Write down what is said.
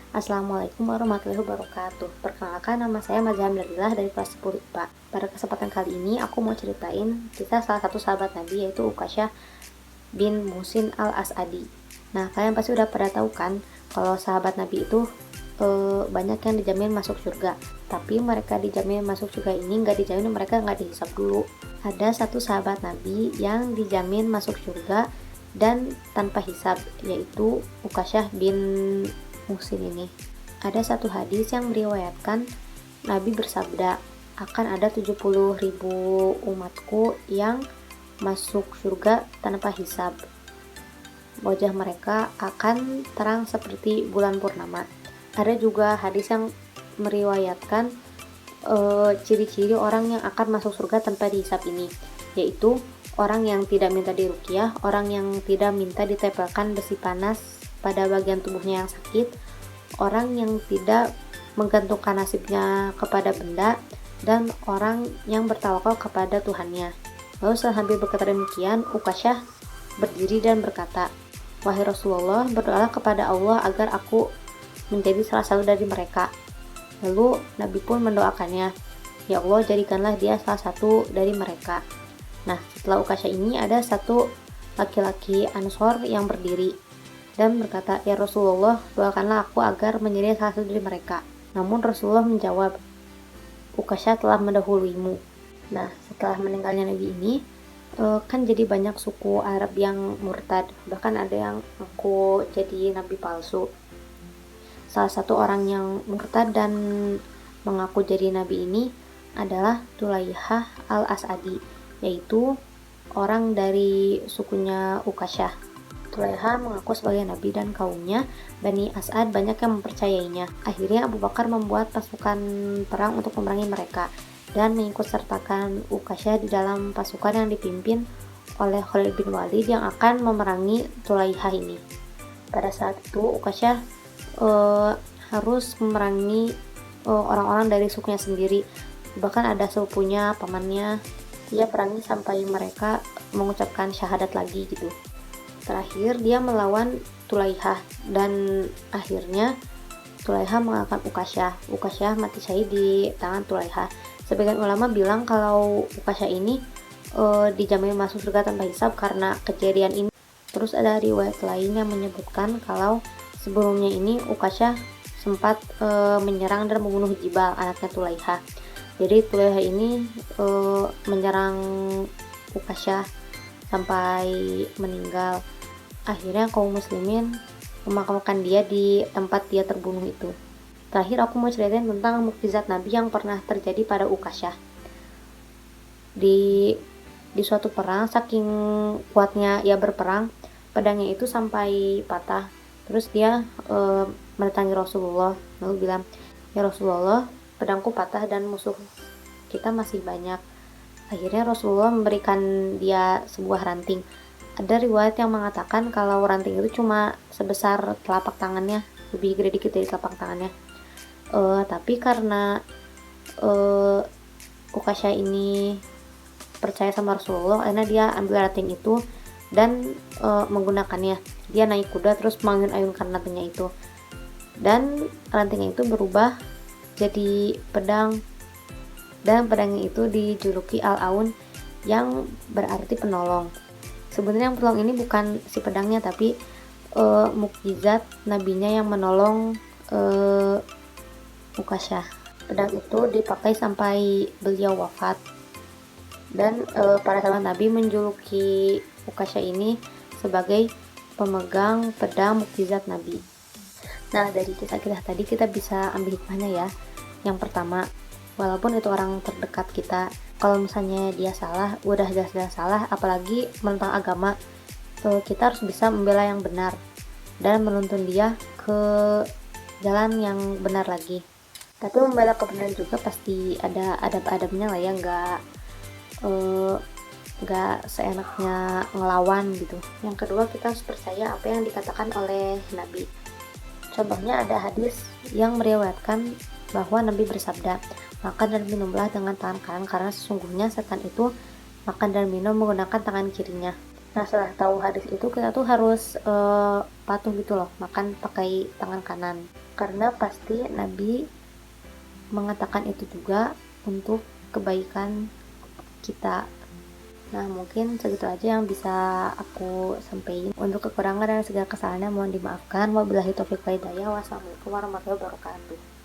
Assalamualaikum warahmatullahi wabarakatuh. Perkenalkan, nama saya Maza Hamdalillah dari kelas 10 IPA. Pada kesempatan kali ini aku mau ceritain kisah salah satu sahabat Nabi, yaitu Ukasyah bin Muhsin al-As'adi. Nah, kalian pasti udah pada tahu kan kalau sahabat Nabi itu banyak yang dijamin masuk surga. Tapi mereka dijamin masuk surga ini nggak dijamin mereka nggak dihisab dulu. Ada satu sahabat Nabi yang dijamin masuk surga dan tanpa hisab, yaitu Ukasyah bin Muhsin ini. Ada satu hadis yang meriwayatkan Nabi bersabda, akan ada 70.000 umatku yang masuk surga tanpa hisab. Wajah mereka akan terang seperti bulan purnama. Ada juga hadis yang meriwayatkan ciri-ciri orang yang akan masuk surga tanpa dihisab ini, yaitu orang yang tidak minta diruqyah, orang yang tidak minta ditempelkan besi panas pada bagian tubuhnya yang sakit, orang yang tidak menggantungkan nasibnya kepada benda, dan orang yang bertawakal kepada Tuhannya. Lalu sambil berkata demikian, Ukasyah berdiri dan berkata, "Wahai Rasulullah, berdoalah kepada Allah agar aku menjadi salah satu dari mereka." Lalu Nabi pun mendoakannya, "Ya Allah, jadikanlah dia salah satu dari mereka." Nah, setelah Ukasyah ini ada satu laki-laki Ansor yang berdiri dan berkata, "Ya Rasulullah, doakanlah aku agar menjadi salah satu dari mereka." Namun Rasulullah menjawab, "Ukasyah telah mendahuluimu." Nah, setelah meninggalnya Nabi ini, kan jadi banyak suku Arab yang murtad, bahkan ada yang ngaku jadi nabi palsu. Salah satu orang yang murtad dan mengaku jadi nabi ini adalah Tulaihah al-As'adi, yaitu orang dari sukunya Ukasyah. Tulaihah mengaku sebagai nabi dan kaumnya Bani As'ad banyak yang mempercayainya. Akhirnya Abu Bakar membuat pasukan perang untuk memerangi mereka dan mengikutsertakan Ukasyah di dalam pasukan yang dipimpin oleh Khalid bin Walid yang akan memerangi Tulaihah ini. Pada saat itu Ukasyah harus memerangi orang-orang dari sukunya sendiri, bahkan ada sepupunya, pamannya. Dia perangi sampai mereka mengucapkan syahadat lagi gitu. Terakhir dia melawan Tulaihah dan akhirnya Tulaihah mengalahkan Ukasyah. Ukasyah mati syahid di tangan Tulaihah. Sebagian ulama bilang kalau Ukasyah ini dijamin masuk surga tanpa hisab karena kejadian ini. Terus ada riwayat lain yang menyebutkan kalau sebelumnya ini Ukasyah sempat menyerang dan membunuh Jibal, anaknya Tulaihah. Jadi Tulaihah ini menyerang Ukasyah sampai meninggal. Akhirnya kaum muslimin memakamkan dia di tempat dia terbunuh itu. Terakhir aku mau ceritain tentang mukjizat Nabi yang pernah terjadi pada Ukasyah. Di suatu perang, saking kuatnya ia berperang, pedangnya itu sampai patah. Terus dia mendatangi Rasulullah, lalu bilang, "Ya Rasulullah, pedangku patah dan musuh kita masih banyak." Akhirnya Rasulullah memberikan dia sebuah ranting. Ada riwayat yang mengatakan kalau ranting itu cuma sebesar telapak tangannya, lebih gede dikit dari telapak tangannya. Tapi karena Ukasyah ini percaya sama Rasulullah, akhirnya dia ambil ranting itu dan menggunakannya. Dia naik kuda terus menganjung-anjungkan rantingnya itu, dan rantingnya itu berubah jadi pedang, dan pedangnya itu dijuluki Al-Aun yang berarti penolong. Sebenarnya yang penolong ini bukan si pedangnya, tapi mukjizat nabinya yang menolong Ukasyah. Pedang itu dipakai sampai beliau wafat, dan para sahabat Nabi menjuluki Ukasyah ini sebagai pemegang pedang mukjizat Nabi. Nah, dari kisah-kisah tadi kita bisa ambil hikmahnya ya. Yang pertama, walaupun itu orang terdekat kita, kalau misalnya dia salah, udah jelas-jelas salah, apalagi menentang agama, kita harus bisa membela yang benar dan menuntun dia ke jalan yang benar lagi. Tapi membela kebenaran juga pasti ada adab-adabnya lah ya, nggak seenaknya ngelawan gitu. Yang kedua, kita harus percaya apa yang dikatakan oleh Nabi. Contohnya ada hadis yang meriwayatkan bahwa Nabi bersabda, "Makan dan minumlah dengan tangan kanan karena sesungguhnya setan itu makan dan minum menggunakan tangan kirinya." Nah, setelah tahu hadis itu kita tuh harus patuh gitu loh, makan pakai tangan kanan. Karena pasti Nabi mengatakan itu juga untuk kebaikan kita. Nah, mungkin segitu aja yang bisa aku sampaikan. Untuk kekurangan dan segala kesalahannya mohon dimaafkan. Wabillahi taufiq wal hidayah. Wassalamualaikum warahmatullahi wabarakatuh.